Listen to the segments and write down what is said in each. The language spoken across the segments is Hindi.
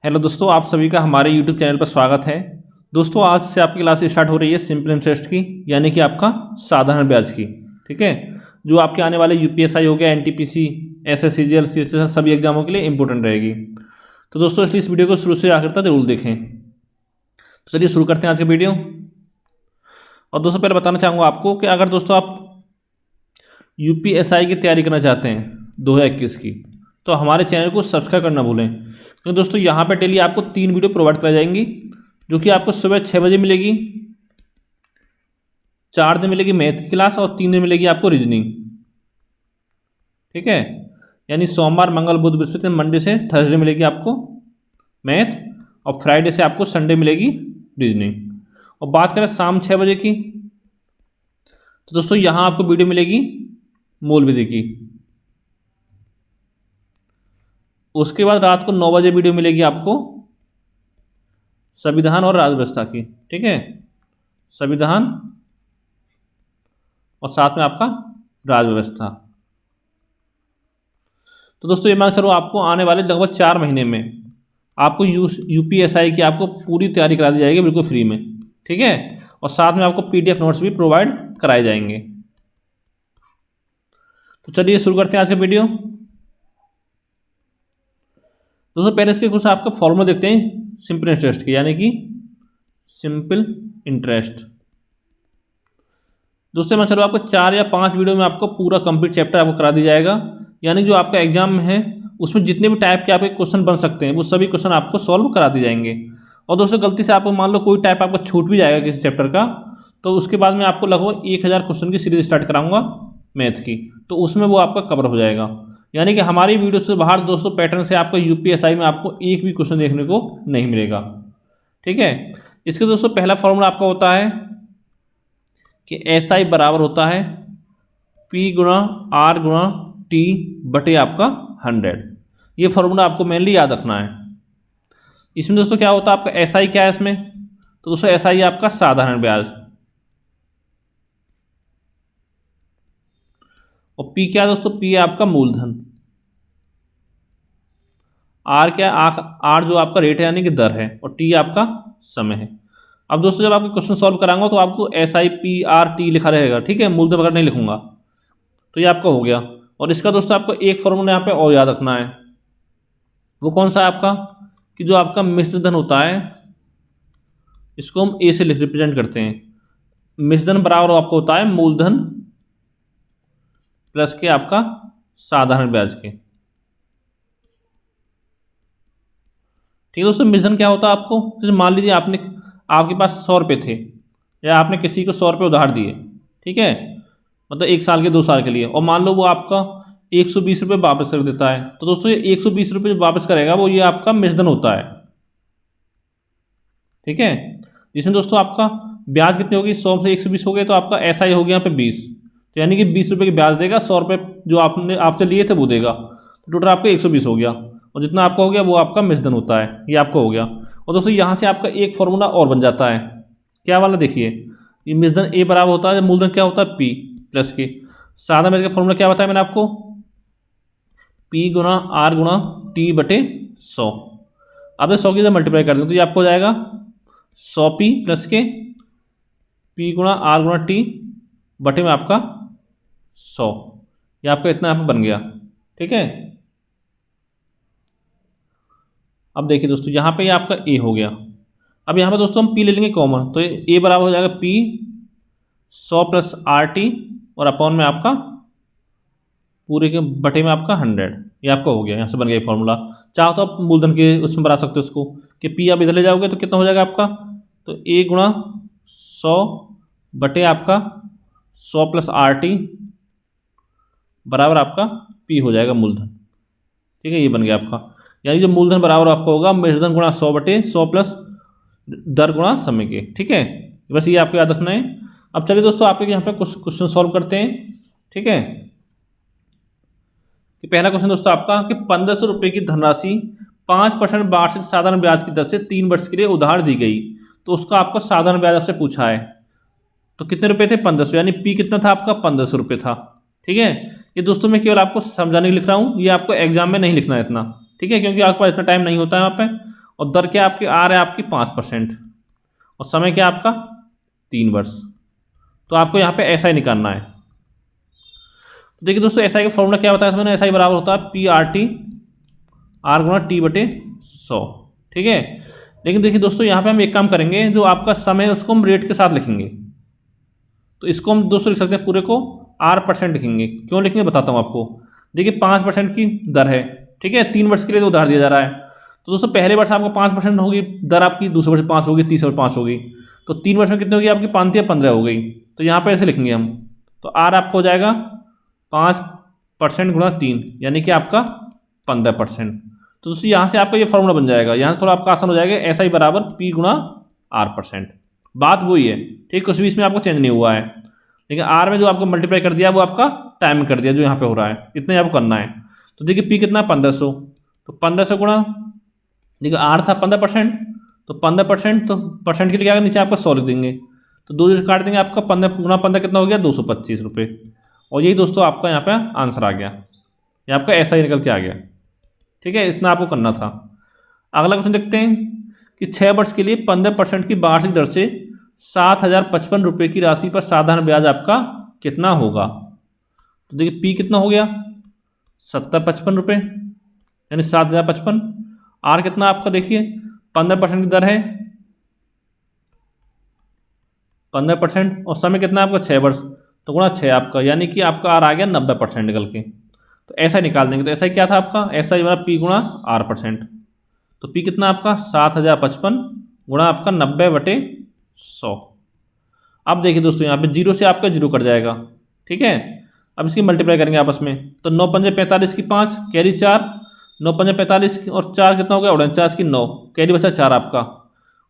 हेलो दोस्तों, आप सभी का हमारे यूट्यूब चैनल पर स्वागत है। दोस्तों, आज से आपकी क्लास स्टार्ट हो रही है सिंपल इंटरेस्ट की, यानी कि आपका साधारण ब्याज की। ठीक है, जो आपके आने वाले यूपीएसआई हो गया, एनटीपीसी, एसएससीजीएल, सीएचएसएल सभी एग्जामों के लिए इंपॉर्टेंट रहेगी। तो दोस्तों, इसलिए इस वीडियो को शुरू से आखिर तक जरूर देखें। तो चलिए शुरू करते हैं आज का वीडियो। और दोस्तों, पहले बताना चाहूँगा आपको कि अगर दोस्तों आप यूपीएसआई की तैयारी करना चाहते हैं 2021 की, तो हमारे चैनल को सब्सक्राइब करना भूलें, क्योंकि दोस्तों यहाँ पे डेली आपको 3 वीडियो प्रोवाइड कराई जाएंगी, जो कि आपको सुबह 6 बजे मिलेगी। 4 दिन मिलेगी मैथ की क्लास और 3 दिन मिलेगी आपको रीजनिंग। ठीक है, यानी सोमवार, मंगल, बुध, बृहस्पति, मंडे से थर्सडे मिलेगी आपको मैथ, और फ्राइडे से आपको संडे मिलेगी रीजनिंग। और बात करें शाम 6 बजे की, तो दोस्तों यहाँ आपको वीडियो मिलेगी मूल विधि की। उसके बाद रात को 9 बजे वीडियो मिलेगी आपको संविधान और राज्य व्यवस्था की। ठीक है, संविधान और साथ में आपका राज्य व्यवस्था। तो दोस्तों, ये मान चलो आपको आने वाले लगभग 4 महीने में आपको यूपीएसआई की आपको पूरी तैयारी करा दी जाएगी बिल्कुल फ्री में। ठीक है, और साथ में आपको पीडीएफ नोट्स भी प्रोवाइड कराए जाएंगे। तो चलिए शुरू करते हैं आज का वीडियो। दोस्तों, पहले इसके कुछ आपका फॉर्मूला देखते हैं सिंपल इंटरेस्ट की, यानी कि सिंपल इंटरेस्ट। दोस्तों, मैं चलो आपको 4 या 5 वीडियो में आपको पूरा कंप्लीट चैप्टर आपको करा दिया जाएगा, यानी जो आपका एग्जाम में है उसमें जितने भी टाइप के आपके क्वेश्चन बन सकते हैं वो सभी क्वेश्चन आपको सॉल्व करा दिए जाएंगे। और दोस्तों, गलती से आपको मान लो कोई टाइप आपका छूट भी जाएगा किसी चैप्टर का, तो उसके बाद में आपको लगभग 1000 क्वेश्चन की सीरीज स्टार्ट कराऊंगा मैथ की, तो उसमें वो आपका कवर हो जाएगा। यानी कि हमारी वीडियो से बाहर दोस्तों पैटर्न से आपका यूपीएसआई में आपको एक भी क्वेश्चन देखने को नहीं मिलेगा। ठीक है, इसके दोस्तों पहला फॉर्मूला आपका होता है कि एसआई बराबर होता है पी गुणा आर गुणा टी बटे आपका 100। ये फॉर्मूला आपको मेनली याद रखना है। इसमें दोस्तों क्या होता है आपका एसआई क्या है इसमें, तो दोस्तों एसआई आपका साधारण ब्याज, और पी क्या है दोस्तों, पी है आपका मूलधन। आर क्या है, आर जो आपका रेट है यानी कि दर है, और टी आपका समय है। अब दोस्तों जब आपको क्वेश्चन सॉल्व कराऊंगा तो आपको S I P R T लिखा रहेगा। ठीक है, मूलधन वगैरह नहीं लिखूंगा। तो ये आपका हो गया। और इसका दोस्तों आपको एक फॉर्मूला यहाँ पे और याद रखना है, वो कौन सा है आपका, कि जो आपका मिश्र धन होता है इसको हम ए से रिप्रेजेंट करते हैं। मिश्र धन बराबर आपको होता है मूलधन प्लस के आपका साधारण ब्याज के। ठीक है दोस्तों, मिश्रण क्या होता है आपको, जैसे मान लीजिए आपके पास 100 रुपये थे, या आपने किसी को 100 रुपये उधार दिए। ठीक है, मतलब 1 साल के 2 साल के लिए, और मान लो वो आपका 120 रुपये वापस कर देता है। तो दोस्तों ये 120 रुपये वापस करेगा वो, ये आपका मिश्रण होता है। ठीक है, जिसमें दोस्तों आपका ब्याज कितनी होगी, 100 से 120 हो गए, तो आपका ऐसा ही हो गया यहाँ पे 20। तो यानी कि 20 रुपये की ब्याज देगा, 100 रुपये जो आपने आपसे लिए थे वो देगा, तो टोटल आपका 120 हो गया, और जितना आपका हो गया वो आपका मिश्रण होता है। ये आपका हो गया। और दोस्तों यहाँ से आपका एक फॉर्मूला और बन जाता है, क्या वाला देखिए, ये मिश्रण ए बराबर होता है मूलधन क्या होता है पी प्लस के साधारण ब्याज का फॉर्मूला क्या बताया मैंने आपको, पी गुणा आर गुणा टी बटे 100। अब 100 की जब मल्टीप्लाई कर दें तो ये आपको हो जाएगा 100 पी प्लस के पी गुणा आर गुणा टी बटे में आपका 100। ये आपका इतना यहाँ पर बन गया। ठीक है, अब देखिए दोस्तों यहाँ पे ये आपका ए हो गया। अब यहाँ पे दोस्तों हम पी ले लेंगे कॉमन, तो ए बराबर हो जाएगा पी 100 प्लस आर टी, और अपॉन में आपका पूरे के बटे में आपका 100। ये आपका हो गया, यहाँ से बन गया फॉर्मूला। चाहो तो आप मूलधन के उसमें बना सकते हो उसको, कि पी आप इधर ले जाओगे तो कितना हो जाएगा आपका, तो ए गुणा 100 बटे आपका 100 प्लस आर टी बराबर आपका पी हो जाएगा मूलधन। ठीक है, ये बन गया आपका, यानी जो मूलधन बराबर आपका होगा मिश्रधन गुणा 100 बटे 100 प्लस दर गुणा समय के। ठीक है, बस ये आपको याद रखना है। अब चलिए दोस्तों आपके यहाँ पे कुछ क्वेश्चन सॉल्व करते हैं। ठीक है, कि पहला क्वेश्चन दोस्तों आपका कि 1500 रुपये की धनराशि 5% वार्षिक साधारण ब्याज की दर से 3 वर्ष के लिए उधार दी गई, तो उसका आपका साधारण ब्याज आपसे पूछा है। तो कितने रुपए थे, 1500, यानी पी कितना था आपका, 1500 रुपये था। ठीक है, ये दोस्तों मैं केवल आपको समझाने के लिए लिख रहा हूँ, ये आपको एग्जाम में नहीं लिखना है इतना। ठीक है, क्योंकि आपके पास इतना टाइम नहीं होता है यहाँ पे, और दर क्या आपकी आर है आपकी 5%, और समय क्या आपका 3 वर्ष। तो आपको यहाँ पे एसआई निकालना है। तो देखिए दोस्तों, एसआई का फॉर्मूला क्या बताया मैंने, एसआई बराबर होता है पी आर टी, आर गुणा टी बटे 100। ठीक है, लेकिन देखिए दोस्तों, यहाँ पे हम एक काम करेंगे, जो आपका समय है उसको हम रेट के साथ लिखेंगे। तो इसको हम दोस्तों लिख सकते हैं, पूरे को R% लिखेंगे। क्यों लिखेंगे बताता हूँ आपको। देखिए 5% की दर है, ठीक है, 3 वर्ष के लिए तो उधार दिया जा रहा है। तो दोस्तों पहले वर्ष आपको 5% होगी दर आपकी, दूसरे वर्ष 5 होगी, तीसरे वर्ष 5 होगी, तो 3 वर्ष में कितनी होगी आपकी, 5 या 15 हो गई। तो यहाँ पर ऐसे लिखेंगे हम। तो आर आपको हो जाएगा 5% गुणा 3, यानी कि आपका 15%। तो दोस्तों यहाँ से आपका ये फॉर्मूला बन जाएगा। यहाँ से थोड़ा आपका आसान हो जाएगा, एसआई बराबर पी गुणा R%। बात वही है, ठीक, कुछ भी इसमें आपको चेंज नहीं हुआ है, लेकिन आर में जो आपको मल्टीप्लाई कर दिया वो आपका टाइम में कर दिया जो यहाँ पे हो रहा है, इतना ही आपको करना है। तो देखिए पी कितना 1500, तो 1500 गुणा, देखिए आर था 15%, तो 15%, तो परसेंट के लिए क्या नीचे आपका 100 लिख देंगे, तो 2 जो काट देंगे, आपका 15 गुणा 15 कितना हो गया, 225 रुपये। और यही दोस्तों आपका यहाँ पे आंसर आ गया, ये आपका ऐसा ही निकल के आ गया। ठीक है, इतना आपको करना था। अगला क्वेश्चन देखते हैं कि 6 वर्ष के लिए 15% की वार्षिक दर से 7,055 रुपये की राशि पर साधारण ब्याज आपका कितना होगा। तो देखिए पी कितना हो गया 7055 रुपये, यानी 7,055। आर कितना आपका देखिए 15% की दर है 15%, और समय कितना आपका 6 वर्ष, तो गुणा 6 आपका, यानी कि आपका आर आ गया 90% निकल के। तो ऐसा निकाल देंगे। तो ऐसा क्या था आपका, ऐसा ही पी गुणा R%। तो पी कितना आपका 7,055 गुणा आपका 90/100। अब देखिए दोस्तों, यहाँ पे 0 से आपका 0 कट जाएगा। ठीक है, अब इसकी मल्टीप्लाई करेंगे आपस में। तो 9 पंजे 45 की 5 कैरी 4, 9 पंजे 45 और 4 कितना हो गया 49 की 9 कैरी बचा 4 आपका,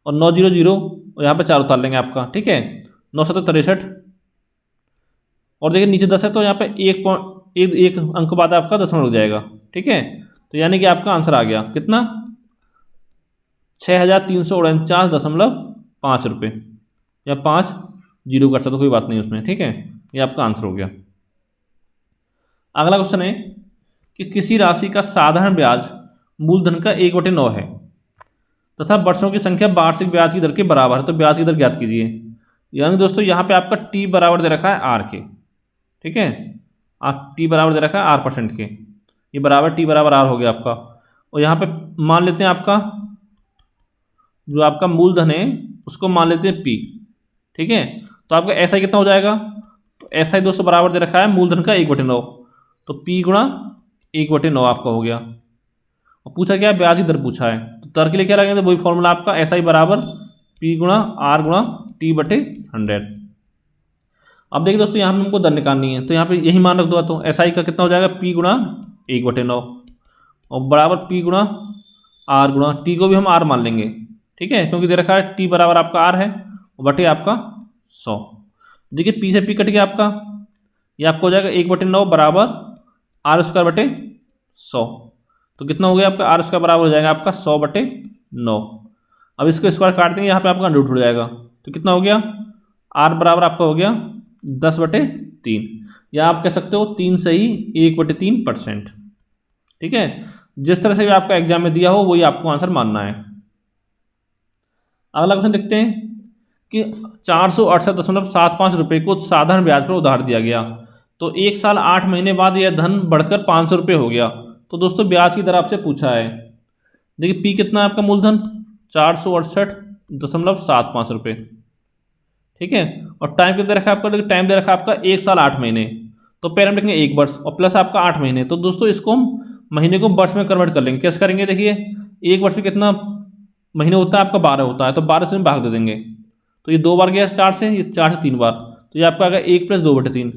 और 9 0 0, और यहाँ पे 4 उतार लेंगे आपका। ठीक है, 9 7 63, और देखिए नीचे 10 है, तो यहाँ पे एक अंक बाद आपका दशमलव लग जाएगा। ठीक है, तो यानी कि आपका आंसर आ गया कितना 6,349.5 रुपये, या 5 0 कर सकते, कोई बात नहीं उसमें। ठीक है, ये आपका आंसर हो गया। अगला क्वेश्चन है कि किसी राशि का साधारण ब्याज मूलधन का 1/9 है तथा वर्षों की संख्या वार्षिक ब्याज की दर के बराबर है, तो ब्याज की दर ज्ञात कीजिए। यानी दोस्तों यहाँ पे आपका टी बराबर दे रखा है आर के। ठीक है, आप टी बराबर दे रखा है R% के, ये बराबर टी बराबर आर हो गया आपका। और यहाँ पे मान लेते हैं आपका जो आपका मूलधन है उसको मान लेते हैं पी। ठीक है, तो आपका ऐसा कितना हो जाएगा, तो ऐसा ही दोस्तों बराबर दे रखा है मूलधन का 1/9, तो पी गुणा 1/9 आपका हो गया। और पूछा क्या, ब्याज की दर पूछा है, तो दर के लिए क्या लगेगा, वही फॉर्मूला आपका ऐसा ही बराबर पी गुणा आर गुणा टी बटे 100। अब देखिए दोस्तों, यहाँ पे हमको दर निकालनी है, तो यहाँ पे यही मान रख दो, तो एसआई का कितना हो जाएगा पी गुणा 1/9, और बराबर पी गुणा आर गुणा टी को भी हम आर मान लेंगे। ठीक है, क्योंकि दे रखा है टी बराबर आपका आर है, और बटे आपका 100। देखिए पी से पी कट गया आपका, ये आपको हो जाएगा 1/9 बराबर R² बटे 100। तो कितना हो गया आपका R² बराबर हो जाएगा आपका 100/9। अब इसको स्क्वायर काट देंगे, यहाँ पे आपका रूट हो जाएगा, तो कितना हो गया R बराबर आपका हो गया 10/3, या आप कह सकते हो 3 से ही 1/3%। ठीक है, जिस तरह से भी आपका एग्जाम में दिया हो वही आपको आंसर मानना है। अगला क्वेश्चन देखते हैं कि 468.75 रुपये को साधारण ब्याज पर उधार दिया गया, तो 1 साल 8 महीने बाद यह धन बढ़कर 500 रुपये हो गया। तो दोस्तों ब्याज की दर आपसे पूछा है। देखिए पी कितना है आपका मूलधन 468.75 रुपये। ठीक है, और टाइम कितना रखा है आपका, देखिए टाइम दे रखा है आपका 1 साल 8 महीने, तो पहले हम लिखेंगे 1 वर्ष और प्लस आपका 8 महीने। तो दोस्तों इसको हम महीने को वर्ष में कन्वर्ट कर लेंगे। कैसे करेंगे, देखिए 1 वर्ष में कितना महीने होता है आपका 12 होता है, तो 12 से भाग दे देंगे, तो ये 2 बार गया 4 से, ये 4 से 3 बार, तो ये आपका आ गया 1 + 2/3,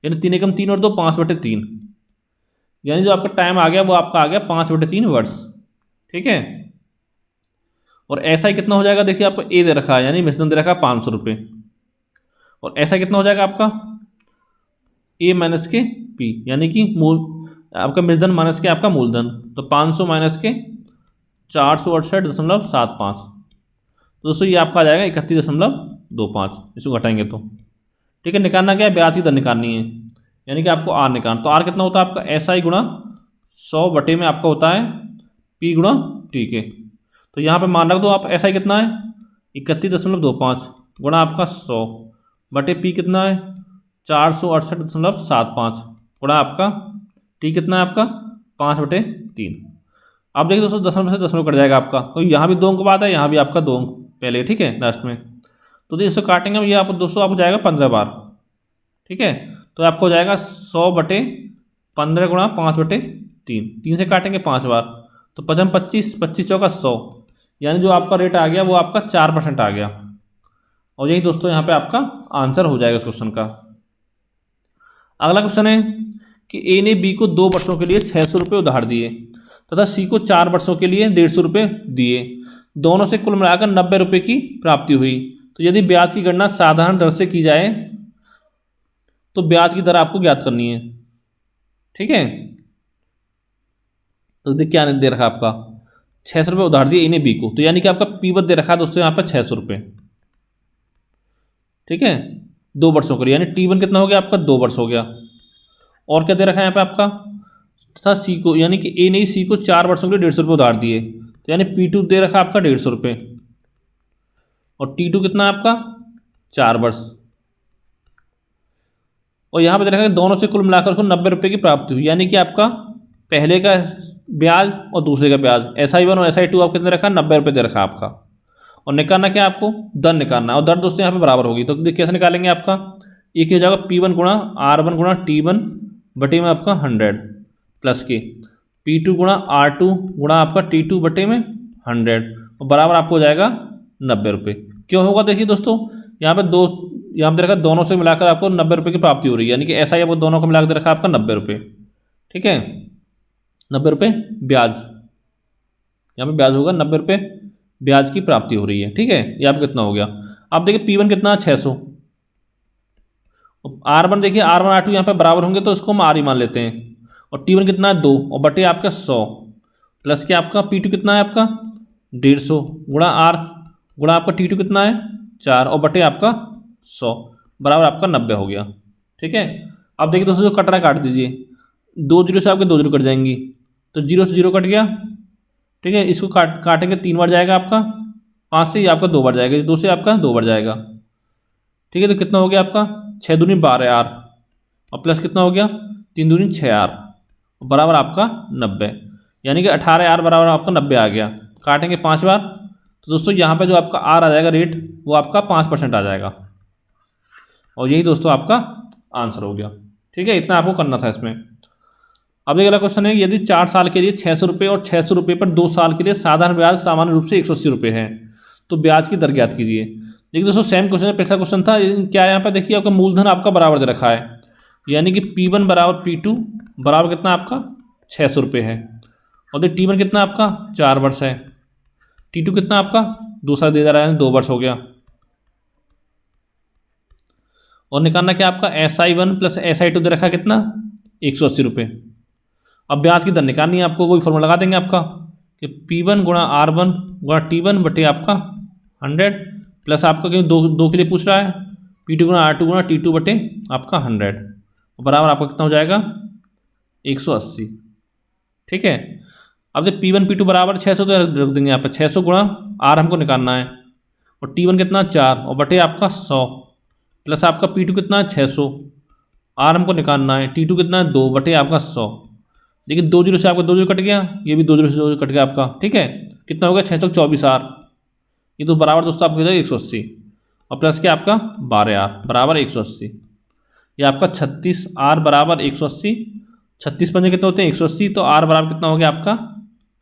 यानी 3 एकम 3 और 2 5/3, यानी जो आपका टाइम आ गया वो आपका आ गया 5/3 वर्ष। ठीक है, और ऐसा ही कितना हो जाएगा, देखिए आपको ए दे रखा है, यानी मिश्रण दे रखा है 500 रुपये, और ऐसा कितना हो जाएगा आपका ए माइनस के पी, यानी कि मूल आपका मिश्रण माइनस के आपका मूलधन, तो 500 माइनस के 468.75। तो दोस्तों ये आपका आ जाएगा 31.25, इसको घटाएंगे तो। ठीक है, निकालना क्या है, ब्याज की दर निकालनी है, यानी कि आपको आर निकालना। तो आर कितना होता है आपका SI गुणा 100 बटे में आपका होता है पी गुणा टी के। तो यहाँ पे मान रख दो आप SI कितना है 31.25 गुणा आपका 100 बटे P कितना है 468.75 गुणा आपका T कितना है आपका 5/3। अब देखिए दोस्तों 10 से 10 कट जाएगा आपका, तो यहाँ भी 2 अंक बाद है, यहाँ भी आपका 2 अंक पहले, ठीक है, लास्ट में। तो इससे काटेंगे हम, ये आपको दोस्तों आपको जाएगा 15 बार, ठीक है। तो आपको हो जाएगा 100/15 गुणा 5/3, 3 से काटेंगे 5 बार, तो 5 25, 25 चौका 100, यानी जो आपका रेट आ गया वो आपका 4% आ गया। और यही दोस्तों यहाँ पे आपका आंसर हो जाएगा इस क्वेश्चन का। अगला क्वेश्चन है कि A ने B को 2 वर्षों के लिए 600 रुपये उधार दिए तथा C को 4 वर्षों के लिए 150 रुपये दिए, दोनों से कुल मिलाकर 90 रुपये की प्राप्ति हुई। तो यदि ब्याज की गणना साधारण दर से की जाए तो ब्याज की दर आपको ज्ञात करनी है, ठीक है। तो देखिए क्या दे रखा आपका 600 रुपये उधार दिए A ने B को, तो यानी कि आपका P दे रखा है दोस्तों यहाँ पर 600 रुपये, ठीक है, 2 वर्षों के लिए, यानी T1 कितना हो गया आपका 2 वर्ष हो गया। और क्या दे रखा है यहाँ पे आपका तथा C को, यानी कि A ने C को 4 वर्षों के लिए 150 रुपये उधार दिए, तो यानी P2 दे रखा आपका 150 रुपये और T2 कितना है आपका 4 वर्ष। और यहाँ पे दे रखा है दोनों से कुल मिलाकर को 90 रुपये की प्राप्ति हुई, यानी कि आपका पहले का ब्याज और दूसरे का ब्याज SI1 और SI2 आपको कितने रखा 90 रुपये दे रखा आपका। और निकालना क्या आपको दर निकालना, और दर दोस्तों यहाँ पे बराबर होगी, तो कैसे निकालेंगे आपका एक हो जाएगा P1 गुणा R1 गुणा T1 बटे में आपका 100 प्लस के P2 गुणा R2 गुणा आपका T2 बटे में 100 और बराबर आपको हो जाएगा 90 रुपये। क्यों होगा देखिए दोस्तों यहाँ पे दे रखा दोनों से मिलाकर आपको 90 रुपये की प्राप्ति हो रही है, यानी कि SI आपको दोनों को मिलाकर दे रखा आपका 90 रुपये, ठीक है, 90 रुपये ब्याज, यहाँ पे ब्याज होगा 90 रुपये ब्याज की प्राप्ति हो रही है, ठीक है। ये आपका कितना हो गया, आप देखिए P1 कितना 600, R1 देखिए R1 R2 यहाँ पे बराबर होंगे तो इसको हम R ही मान लेते हैं, और T1 कितना है 2 और बटे आपका 100 प्लस के आपका P2 कितना है आपका 150 गुणा R गुणा आपका T2 कितना है 4 और बटे आपका 100 बराबर आपका 90 हो गया, ठीक है। अब देखिए दोस्तों जो कट रहा है काट दीजिए, 2 जीरो से आपके 2 जीरो कट जाएंगी, तो 0 से 0 कट गया, ठीक है। इसको काटेंगे 3 बार जाएगा आपका, 5 से ही आपका 2 बार जाएगा, 2 से आपका 2 बार जाएगा, ठीक है। तो कितना हो गया आपका 6 दूनी 12 R और प्लस कितना हो गया 3 दूनी 6 R बराबर आपका 90, यानी कि 18 R बराबर आपका 90 आ गया। काटेंगे 5 बार, तो दोस्तों यहाँ पे जो आपका R आ जाएगा रेट वो आपका 5% आ जाएगा, और यही दोस्तों आपका आंसर हो गया, ठीक है। इतना आपको करना था इसमें। अब अगला क्वेश्चन है यदि 4 साल के लिए 600 रुपये और 600 रुपये पर 2 साल के लिए साधारण ब्याज सामान्य रूप से 180 रुपये है तो ब्याज की दर ज्ञात कीजिए। देखिए दोस्तों सेम क्वेश्चन है, पिछला क्वेश्चन था, क्या यहाँ पे देखिए आपका मूलधन आपका बराबर दे रखा है, यानी कि P1 बराबर P2 बराबर कितना आपका 600 रुपये है, और T1 कितना आपका 4 वर्ष है, T2 कितना आपका 2 साल दे जा रहा है 2 वर्ष हो गया, और निकालना क्या आपका SI1 प्लस SI2 दे रखा है कितना 180 रुपये। अब ब्याज की दर निकालनी है आपको, वही फॉर्मूला लगा देंगे आपका कि P1 गुणा R1 गुणा T1 बटे आपका 100 प्लस आपका क्योंकि दो के लिए पूछ रहा है P2 गुणा R2 गुणा T2 बटे आपका 100 बराबर आपका कितना हो जाएगा 180, ठीक है। अब जब P1 P2 बराबर 600 तो रख देंगे यहाँ पर 600 गुणा R हमको निकालना है, और T1 कितना 4 और बटे आपका 100 प्लस आपका P2 कितना है 600 R हमको निकालना है, T2 कितना है 2 बटे आपका 100। देखिए 2 जीरो से आपका 2 जीरो कट गया, ये भी 2 जीरो से 2 जीरो कट गया आपका, ठीक है। कितना होगा 6 चौक 24 R, ये तो बराबर दोस्तों आपको 180 और प्लस क्या आपका 12 R बराबर 180, ये आपका 36 R बराबर 180, 36 पंजे कितने होते हैं 180, तो R बराबर कितना हो गया आपका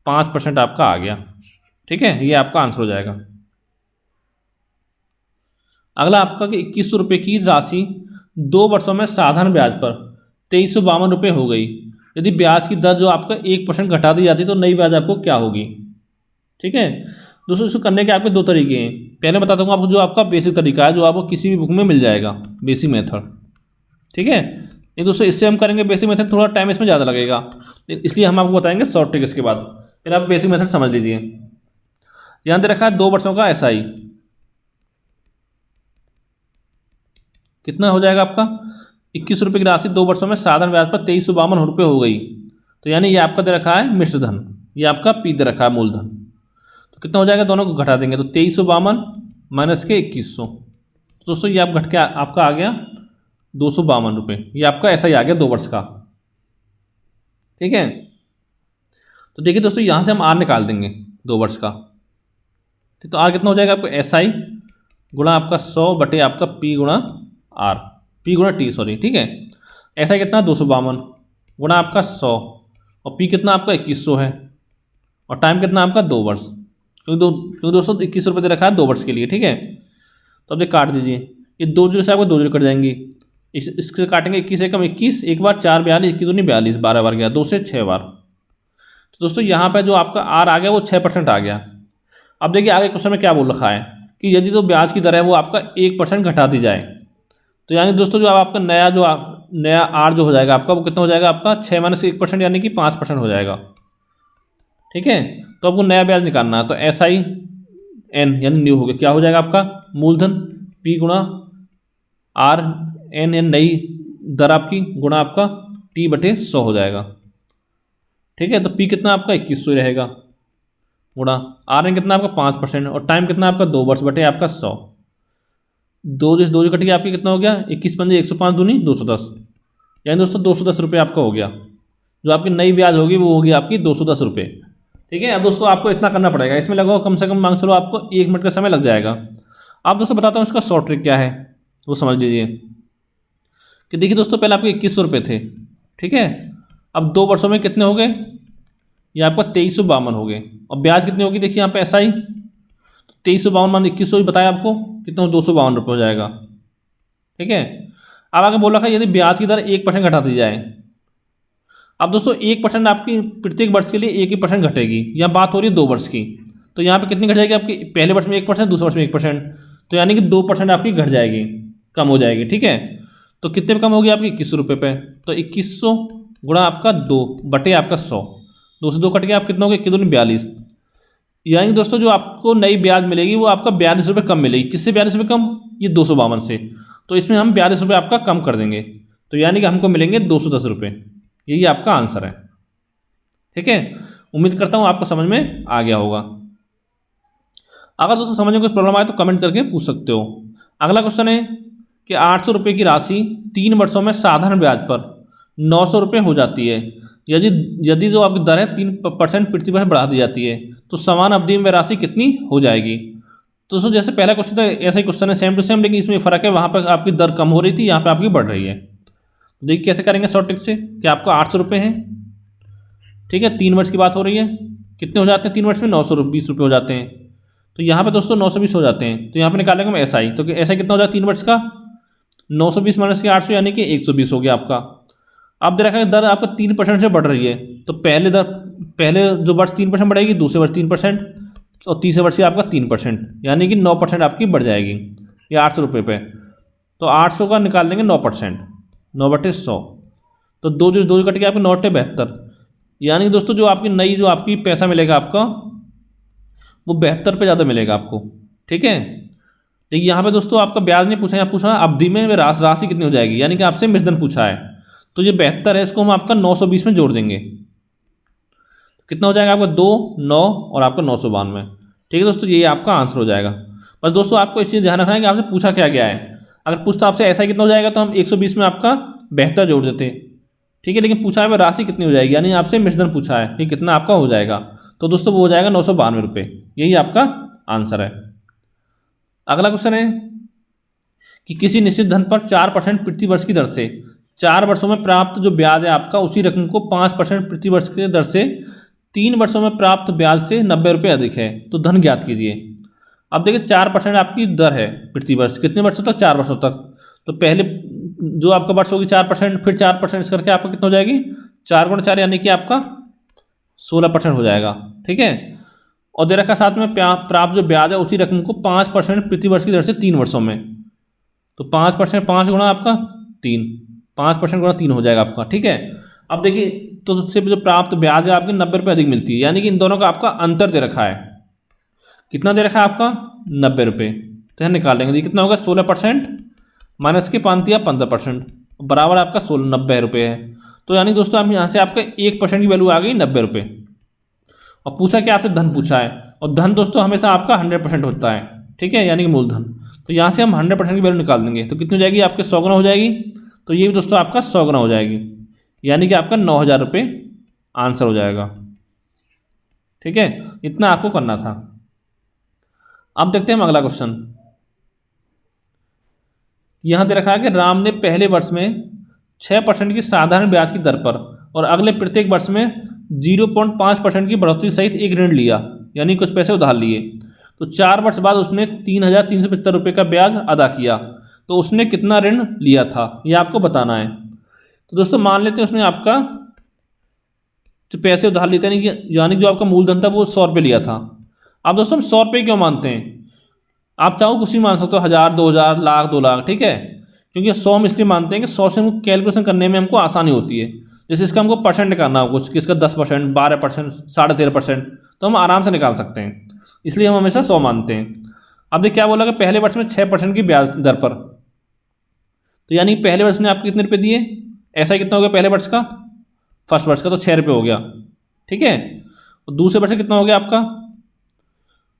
5% आपका आ गया, ठीक है। ये आपका आंसर हो जाएगा। अगला आपका कि 2100 रुपये की राशि 2 वर्षों में साधारण ब्याज पर 2352 रुपये हो गई, यदि ब्याज की दर जो आपका 1% घटा दी जाती तो नई ब्याज आपको क्या होगी, ठीक है। दोस्तों इसको करने के आपके 2 तरीके हैं, पहले बताता हूँ आपको जो आपका बेसिक तरीका है जो आपको किसी भी बुक में मिल जाएगा बेसिक मेथड, ठीक है। ये दोस्तों इससे हम करेंगे बेसिक मेथड, थोड़ा टाइम इसमें ज़्यादा लगेगा, इसलिए हम आपको बताएंगे शॉर्ट ट्रिक इसके बाद, फिर आप बेसिक मेथड समझ लीजिए। यहाँ दे रखा है 2 वर्षों का SI कितना हो जाएगा आपका 2100 रुपये की राशि 2 वर्षों में साधारण ब्याज पर 2352 रुपये हो गई, तो यानी ये आपका दे रखा है मिश्र धन, ये आपका P दे रखा है मूलधन, तो कितना हो जाएगा, दोनों को घटा देंगे तो 2352 माइनस के 2100। तो दोस्तों ये आप घट के आपका आ गया 252 रुपये। ये आपका ऐसा ही आ गया 2 वर्ष का। ठीक है, तो देखिए दोस्तों यहाँ से हम आर निकाल देंगे 2 वर्ष का। तो आर कितना हो जाएगा आपको, SI गुणा आपका 100 बटे आपका P गुणा आर, P गुणा T सॉरी। ठीक है, SI कितना 252 गुणा आपका 100 और P कितना आपका 2100 है और टाइम कितना आपका 2 वर्ष, क्योंकि दोस्तों 21 रुपये दे रखा है 2 वर्ष के लिए। ठीक है, तो अब ये काट दीजिए, ये 2 जीरो से आपको 2 जीरो कट जाएंगी, इससे काटेंगे 21 एकम 21, एक बार 4 42, 21 दूनी 42, 12 बार गया, 2 से 6 बार। तो दोस्तों यहाँ पर जो आपका आर आ गया वो 6% आ गया। अब देखिए आगे क्वेश्चन में क्या बोल रखा है कि यदि तो ब्याज की दर है वो आपका 1% घटा दी जाए, तो यानी दोस्तों जो आपका नया आर जो हो जाएगा आपका वो कितना हो जाएगा आपका 6 माइनस 1% यानी कि 5% हो जाएगा। ठीक है, तो आपको नया ब्याज निकालना है, तो SIN यानी न्यू हो गया, क्या हो जाएगा आपका मूलधन P गुणा आर एन नई दर आपकी गुणा आपका T बटे 100 हो जाएगा। ठीक है, तो P कितना आपका 2100 रहेगा गुणा आर एन कितना आपका 5% और टाइम कितना आपका 2 वर्ष बटे आपका 100। 2 जो कट गया आपकी कितना हो गया 21 पंजे 105 दूनी 210, यानी दोस्तों 210 रुपये आपका हो गया। जो आपकी नई ब्याज होगी वो होगी आपकी 210 रुपये। ठीक है, अब दोस्तों आपको इतना करना पड़ेगा, इसमें लगभग कम से कम मांग चलो आपको 1 मिनट का समय लग जाएगा। आप दोस्तों बताता हूँ इसका शॉर्ट ट्रिक क्या है वो समझ लीजिए। कि देखिए दोस्तों पहले आपके 2100 रुपये थे। ठीक है, अब 2 वर्षों में कितने हो गए, ये आपका 2352 हो गए और ब्याज कितनी होगी देखिए यहाँ पे SI 2352 मान 2100 बताया आपको कितना 252 रुपये हो जाएगा। ठीक है, अब आगे बोला था यदि ब्याज की दर 1% घटा दी जाए। अब दोस्तों 1% आपकी प्रत्येक वर्ष के लिए 1% घटेगी, यहाँ बात हो रही है 2 वर्ष की, तो यहाँ पे कितनी घट जाएगी आपकी, पहले वर्ष में 1%, दूसरे वर्ष में 1%, तो यानी कि 2% आपकी घट जाएगी, कम हो जाएगी। ठीक है, तो कितने पे कम होगी आपकी 2100 रुपये पे, तो 2100 गुणा आपका 2 बटे आपका 100, 2 से 2 कट गया आप कितना हो गया 2 42, यानी दोस्तों जो आपको नई ब्याज मिलेगी वो आपका 42 रुपये कम मिलेगी। किससे 42 रुपये कम, ये 252 से, तो इसमें हम 42 रुपये आपका कम कर देंगे, तो यानी कि हमको मिलेंगे 210 रुपये। यही आपका आंसर है। ठीक है, उम्मीद करता हूँ आपको समझ में आ गया होगा। अगर दोस्तों समझ में कोई प्रॉब्लम आए तो कमेंट करके पूछ सकते हो। अगला क्वेश्चन है कि 800 रुपये की राशि 3 वर्षों में साधारण ब्याज पर 900 रुपये हो जाती है, यदि जो आपकी दर है 3% प्रति वर्ष बढ़ा दी जाती है, तो समान अवधि में राशि कितनी हो जाएगी। तो दोस्तों जैसे पहला क्वेश्चन था ऐसा ही क्वेश्चन है, सेम टू सेम, लेकिन इसमें फ़र्क है, वहाँ पर आपकी दर कम हो रही थी, यहाँ पर आपकी बढ़ रही है। तो देखिए कैसे करेंगे शॉर्ट ट्रिक से कि आपको 800 रुपये हैं। ठीक है, 3 वर्ष की बात हो रही है, कितने हो जाते हैं 3 वर्ष में 920 रुपये हो जाते हैं, तो यहाँ पे दोस्तों 920 हो जाते हैं, तो यहाँ पे निकालेंगे हम SI, तो SI कितना हो जाएगा 3 वर्ष का 920 माइनस के 800 यानी कि 120 हो गया आपका। अब दे रखा है दर आपका 3% से बढ़ रही है, तो पहले जो वर्ष 3% बढ़ेगी, दूसरे वर्ष 3% और तीसरे वर्ष आपका 3%, यानी कि 9% आपकी बढ़ जाएगी ये 800 रुपये पे। तो 800 का निकाल देंगे 9%, 9 बटे 100, तो 2 कट के आपके 9 बटे 72, यानी कि दोस्तों जो आपकी नई जो आपकी पैसा मिलेगा आपका वो 72 पे ज़्यादा मिलेगा आपको। ठीक है, देखिए यहाँ पे दोस्तों आपका ब्याज नहीं पूछा, यहाँ पूछा अवधि में राशि कितनी हो जाएगी, यानी कि आपसे मिश्रण पूछा है, तो ये 72 है, इसको हम आपका 920 में जोड़ देंगे, कितना हो जाएगा आपका 2, 9 और आपका 992। ठीक है दोस्तों, यही आपका आंसर हो जाएगा। बस दोस्तों आपको इस चीज़ ध्यान रखना है कि आपसे पूछा क्या गया है। अगर पूछता आपसे ऐसा कितना हो जाएगा तो हम 120 में आपका 72 जोड़ देते। ठीक है, लेकिन पूछा है राशि कितनी हो जाएगी, यानी आपसे मिश्रण पूछा है कि कितना आपका हो जाएगा, तो दोस्तों वो हो जाएगा 992 रुपये। यही आपका आंसर है। अगला क्वेश्चन है कि किसी निश्चित धन पर 4% प्रति वर्ष की दर से 4 वर्षों में प्राप्त जो ब्याज है आपका उसी रकम को 5% प्रति वर्ष की दर से 3 वर्षों में प्राप्त ब्याज से 90 रुपये अधिक है, तो धन ज्ञात कीजिए। अब देखिए 4% आपकी दर है प्रति वर्ष, कितने वर्षों तक, 4 वर्षों तक, तो पहले जो आपका वर्ष होगी 4%, फिर 4% करके आपका कितना हो जाएगी 4 गुणा 4 यानी कि आपका 16% हो जाएगा। ठीक है, और दे रखा साथ में प्राप्त जो ब्याज है उसी रकम को 5% प्रति वर्ष की दर से 3 वर्षों में, तो 5%, 5 गुणा आपका 3, 5% गुणा 3 हो जाएगा आपका। ठीक है, अब देखिए तो उससे जो प्राप्त ब्याज है आपकी 90 रुपये अधिक मिलती है, यानी कि इन दोनों का आपका अंतर दे रखा है, कितना दे रखा है आपका 90 रुपये, तो यहाँ निकाल लेंगे, कितना होगा 16% माइनस के 15% बराबर आपका 90 रुपये है। तो यानी दोस्तों आप यहाँ से आपका 1% की वैल्यू आ गई 90 रुपये। और पूछा कि आपसे धन पूछा है, और धन दोस्तों हमेशा आपका 100% होता है, ठीक है, यानी कि मूलधन। तो यहाँ से हम 100% की वैल्यू निकाल देंगे, तो कितनी हो जाएगी आपके 100 गुना हो जाएगी, तो ये भी दोस्तों आपका 100 गुना हो जाएगी, यानी कि आपका 9,000 रुपये आंसर हो जाएगा, ठीक है। इतना आपको करना था। अब देखते हैं हम अगला क्वेश्चन। यहाँ दे रखा है कि राम ने पहले वर्ष में 6% की साधारण ब्याज की दर पर और अगले प्रत्येक वर्ष में 0.5% की बढ़ोतरी सहित एक ऋण लिया, यानी कुछ पैसे उधार लिए। तो 4 वर्ष बाद उसने 3,375 रुपये का ब्याज अदा किया, तो उसने कितना ऋण लिया था, ये आपको बताना है। तो दोस्तों मान लेते हैं उसने आपका जो पैसे उधार लेते हैं, यानी जो आपका मूलधन था वो 100 रुपये लिया था। अब दोस्तों हम 100 रुपये क्यों मानते हैं, आप चाहो कुछ ही मान सकते हो, 1,000, 2,000, लाख, 2 लाख, ठीक है। क्योंकि 100 हम इसलिए मानते हैं कि 100 से हमको कैलकुलेशन करने में हमको आसानी होती है। जैसे इसका हमको परसेंट निकालना हो कुछ, किसका 10%, 12%, 13.5%, तो हम आराम से निकाल सकते हैं, इसलिए हम हमेशा 100 मानते हैं। अब देखिए क्या बोला कि पहले वर्ष में 6% की ब्याज दर पर, तो यानी पहले वर्ष ने आपको कितने रुपये दिए, ऐसा कितना हो गया पहले वर्ष का, फर्स्ट वर्ष का तो 6 रुपये हो गया, ठीक है। और दूसरे वर्ष कितना हो गया आपका,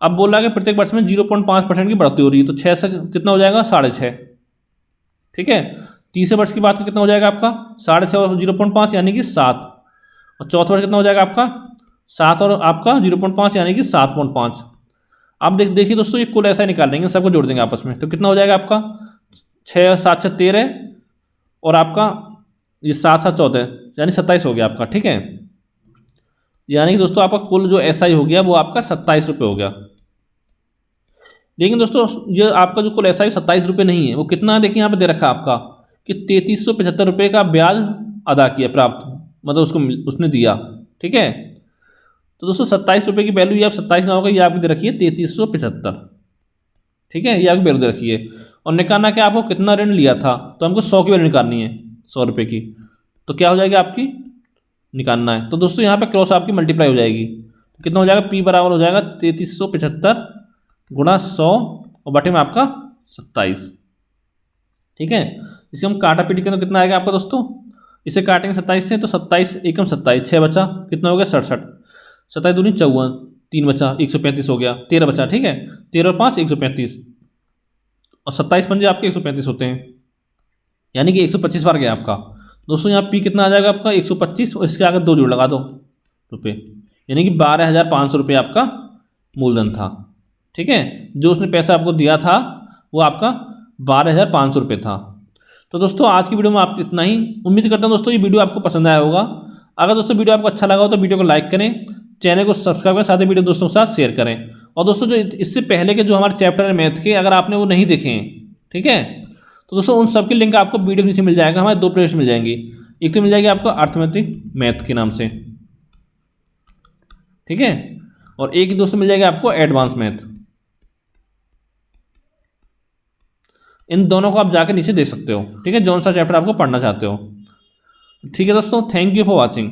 अब बोल रहा है कि प्रत्येक वर्ष में 0.5% की बढ़ोतरी हो रही है, तो 6 से कितना हो जाएगा 6.5, ठीक है। तीसरे वर्ष की बात में कितना हो जाएगा आपका 6.5 और 0.5 यानी कि 7, और चौथे वर्ष कितना हो जाएगा आपका 7 और आपका 0.5 यानी कि 7.5। आप देखिए दोस्तों ये कुल ऐसा ही निकाल लेंगे, सबको जोड़ देंगे आपस में, तो कितना हो जाएगा आपका 6 7 6 13 और आपका ये 7 7 14 यानी 27 हो गया आपका, ठीक है। यानी कि दोस्तों आपका कुल जो SI हो गया वो आपका 27 रुपये हो गया। लेकिन दोस्तों ये आपका जो कुल SI 27 रुपये नहीं है, वो कितना है देखिए यहाँ पे दे रखा है आपका कि 3,375 रुपये का ब्याज अदा किया, प्राप्त मतलब उसको उसने दिया, ठीक है। तो दोस्तों 27 रुपये की वैल्यू ये आप 27 ना होगा, ये आपकी दे रखी है 3,375, ठीक है, ये आपकी वैल्यू दे रखी है। और निकालना क्या आपको कितना ऋण लिया था, तो हमको 100 की वैल्यू निकालनी है, 100 रुपये की, तो क्या हो जाएगी आपकी निकालना है। तो दोस्तों यहाँ पे क्रॉस आपकी मल्टीप्लाई हो जाएगी, तो कितना हो जाएगा P बराबर हो जाएगा 3,375 गुणा 100 और बटे में आपका 27, ठीक है। इसे हम काटा पीटी करें तो कितना आएगा आपका दोस्तों, इसे काटेंगे 27 से, तो 27 एकम 27, 6 बचा, कितना हो गया 67, 27 दूनी 54, 3 बचा 135 हो गया, 13 बचा, ठीक है, 13 और 5 135 और 27 पंजे आपके 135 होते हैं, यानी कि 125 बार गया आपका। दोस्तों यहाँ P कितना आ जाएगा आपका 125 और इसके आगे 2 जोड़ लगा दो रुपये, यानी कि 12,500 रुपये आपका मूलधन था, ठीक है। जो उसने पैसा आपको दिया था वो आपका 12,500 रुपये था। तो दोस्तों आज की वीडियो में आपको इतना ही, उम्मीद करता हूँ दोस्तों ये वीडियो आपको पसंद आया होगा। अगर दोस्तों वीडियो आपको अच्छा लगा हो तो वीडियो को लाइक करें, चैनल को सब्सक्राइब करें, साथ ही वीडियो दोस्तों के साथ शेयर करें। और दोस्तों जो इससे पहले के जो हमारे चैप्टर है मैथ के, अगर आपने वो नहीं देखे हैं, ठीक है, तो दोस्तों उन सब की लिंक आपको वीडियो के नीचे मिल जाएगा, हमारे 2 प्लेलिस्ट मिल जाएंगी। एक तो मिल जाएगी आपको अर्थमेटिक मैथ के नाम से, ठीक है, और एक ही दोस्तों मिल जाएगा आपको एडवांस मैथ। इन दोनों को आप जाकर नीचे देख सकते हो, ठीक है, जौन सा चैप्टर आपको पढ़ना चाहते हो। ठीक है दोस्तों, थैंक यू फॉर वॉचिंग।